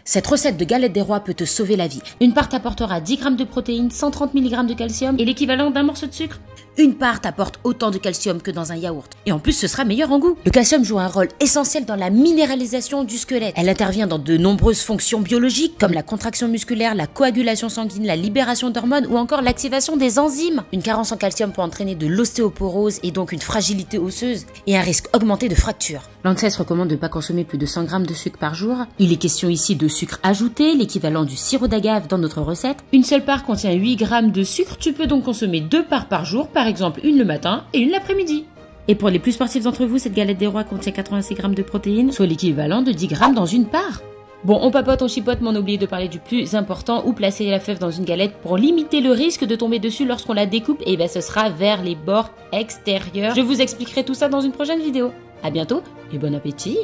Cette recette de galette des rois peut te sauver la vie. Une part t'apportera 10 g de protéines, 130 mg de calcium et l'équivalent d'un morceau de sucre. Une part t'apporte autant de calcium que dans un yaourt. Et en plus, ce sera meilleur en goût. Le calcium joue un rôle essentiel dans la minéralisation du squelette. Elle intervient dans de nombreuses fonctions biologiques comme la contraction musculaire, la coagulation sanguine, la libération d'hormones ou encore l'activation des enzymes. Une carence en calcium peut entraîner de l'ostéoporose et donc une fragilité osseuse et un risque augmenté de fracture. L'ANSES recommande de ne pas consommer plus de 100 g de sucre par jour. Il est question ici de sucre ajouté, l'équivalent du sirop d'agave dans notre recette. Une seule part contient 8 g de sucre, tu peux donc consommer 2 parts par jour, par exemple une le matin et une l'après-midi. Et pour les plus sportifs d'entre vous, cette galette des rois contient 86 g de protéines, soit l'équivalent de 10 g dans une part. Bon, on papote, on chipote, mais on a oublié de parler du plus important, où placer la fève dans une galette pour limiter le risque de tomber dessus lorsqu'on la découpe, et ben ce sera vers les bords extérieurs. Je vous expliquerai tout ça dans une prochaine vidéo. À bientôt et bon appétit.